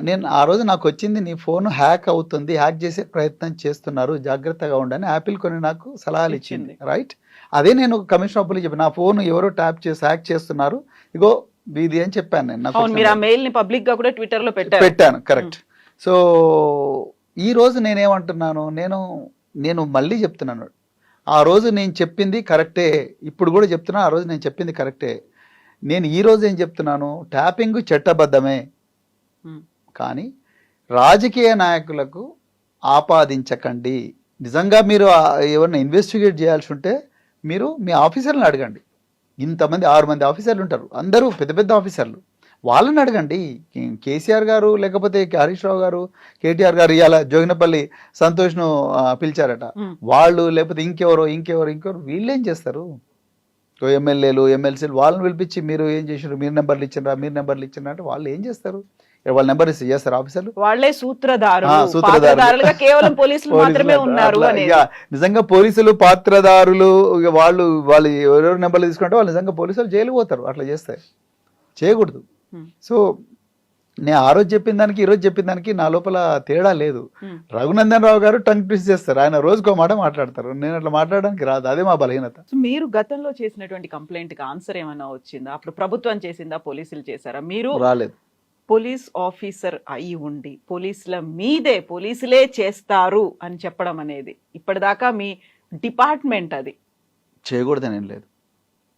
నేను ఆ రోజు నాకు వచ్చింది, నీ ఫోన్ హ్యాక్ అవుతుంది, హ్యాక్ చేసే ప్రయత్నం చేస్తున్నారు, జాగ్రత్తగా ఉండని యాపిల్ కొన్ని నాకు సలహాలు ఇచ్చింది, రైట్. అదే నేను కమిషన్ ఆఫ్ చెప్పి నా ఫోన్ ఎవరో ట్యాప్ చేసి హ్యాక్ చేస్తున్నారు, ఇగో ఇది అని చెప్పాను నేను. అవును, మీరు ఆ మెయిల్ ని పబ్లిక్ గా కూడా ట్విట్టర్ లో పెట్టాను, కరెక్ట్. సో ఈ రోజు నేనేమంటున్నాను, నేను మళ్ళీ చెప్తున్నాను, ఆ రోజు నేను చెప్పింది కరెక్టే, ఇప్పుడు కూడా చెప్తున్నా, ఆ రోజు నేను చెప్పింది కరెక్టే. నేను ఈ రోజు ఏం చెప్తున్నాను, ట్యాపింగ్ చట్టబద్ధమే, కానీ రాజకీయ నాయకులకు ఆపాదించకండి. నిజంగా మీరు ఎవరిని ఇన్వెస్టిగేట్ చేయాల్సి ఉంటే మీరు మీ ఆఫీసర్లను అడగండి. ఇంతమంది 6 మంది ఆఫీసర్లు ఉంటారు, అందరూ పెద్ద పెద్ద ఆఫీసర్లు, వాళ్ళని అడగండి. కేసీఆర్ గారు లేకపోతే హరీష్ రావు గారు, కేటీఆర్ గారు ఇవాళ జోగినపల్లి సంతోష్ను పిలిచారట, వాళ్ళు లేకపోతే ఇంకెవరు వీళ్ళేం చేస్తారు? ఎమ్మెల్యేలు ఎమ్మెల్సీలు వాళ్ళని పిలిపించి మీరు ఏం చేసారు, మీరు నెంబర్లు ఇచ్చినారా అంటే వాళ్ళు ఏం చేస్తారు? వాళ్ళ నెంబర్ ఇస్తే చేస్తారు ఆఫీసర్లు? వాళ్ళే సూత్రధారులుగా కేవలం పోలీసులు మాత్రమే ఉన్నారు. నిజంగా పోలీసులు పాత్రదారులు, వాళ్ళు ఎవరెవరు నెంబర్లు తీసుకుంటే వాళ్ళు నిజంగా పోలీసులు జైలు పోతారు అట్లా చేస్తే. చేయకూడదు. సో నేను ఆ రోజు చెప్పిన దానికి ఈ రోజు చెప్పిన దానికి నా లోపల తేడా లేదు. రఘునందన్ రావు గారు టంగ్ ట్విస్ట్ చేస్తారు, ఆయన రోజుకో మాట మాట్లాడతారు, నేను అట్లా మాట్లాడడానికి రాదు, అదే మా బలహీనత. మీరు గతంలో చేసినటువంటి కంప్లైంట్ కి ఆన్సర్ ఏమైనా వచ్చిందా? అప్పుడు ప్రభుత్వం చేసిందా, పోలీసులు చేశారా? మీరు రాలేదు. పోలీస్ ఆఫీసర్ అయి ఉండి పోలీసుల మీదే పోలీసులే చేస్తారు అని చెప్పడం అనేది ఇప్పటిదాకా మీ డిపార్ట్మెంట్ అది చేయకూడదనేం లేదు,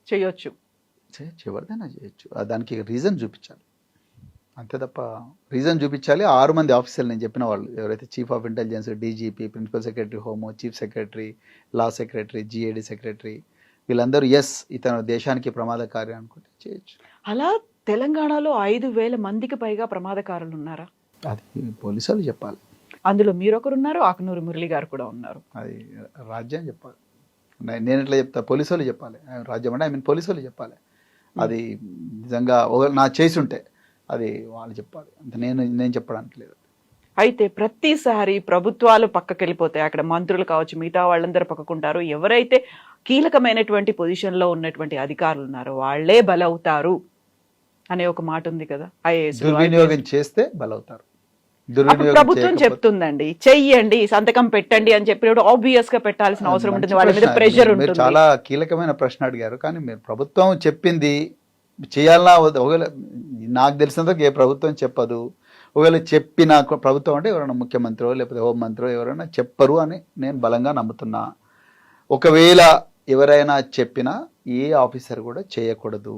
చేయొచ్చు, ఎవరిదైనా చేయొచ్చు, దానికి రీజన్ చూపించాలి అంతే తప్ప. రీజన్ చూపించాలి. 6 మంది ఆఫీసర్లు నేను చెప్పిన వాళ్ళు ఎవరైతే chief of intelligence, DGP, principal secretary home, chief secretary, law secretary, GAD secretary, వీళ్ళందరూ ఇతను దేశానికి ప్రమాదకారి అనుకుంటే చేయొచ్చు. అలా తెలంగాణలో 5,000 మందికి పైగా ప్రమాదకారులు ఉన్నారా? అది పోలీసులు చెప్పాలి. అందులో మీరొకరున్నారు, ఆకునూరు మురళి గారు కూడా ఉన్నారు. అది రాజ్యం చెప్పాలి, నేను ఎట్లా చెప్తా? పోలీసులు చెప్పాలి. రాజ్యం అంటే పోలీసులు చెప్పాలి. అది నిజంగా నా చేసి ఉంటే అది వాళ్ళు చెప్పాలి, అంత నేను చెప్పడానికి లేదు. అయితే ప్రతిసారి ప్రభుత్వాలు పక్కకెళ్ళిపోతాయి, అక్కడ మంత్రులు కావచ్చు, మిగతా వాళ్ళందరూ పక్కకుంటారు, ఎవరైతే కీలకమైనటువంటి పొజిషన్లో ఉన్నటువంటి అధికారులు ఉన్నారో వాళ్ళే బలవుతారు అనే ఒక మాట ఉంది కదా. దుర్వినియోగం చేస్తే బలవుతారు. ప్రభుత్వం చెప్తుందండి, చెయ్యండి, సంతకం పెట్టండి అని చెప్పినప్పుడు ఆబ్వియస్ గా పెట్టాల్సిన అవసరం ఉంటుంది, వాళ్ళ మీద ప్రెషర్ ఉంటుంది. చాలా కీలకమైన ప్రశ్న అడిగారు, కానీ మీరు ప్రభుత్వం చెప్పింది చేయాలన్నా, ఒకవేళ నాకు తెలిసినంత ఏ ప్రభుత్వం చెప్పదు, ఒకవేళ చెప్పిన ప్రభుత్వం అంటే ఎవరైనా ముఖ్యమంత్రి లేకపోతే హోంమంత్రి ఎవరైనా చెప్పరు అని నేను బలంగా నమ్ముతున్నా. ఒకవేళ ఎవరైనా చెప్పినా ఏ ఆఫీసర్ కూడా చేయకూడదు.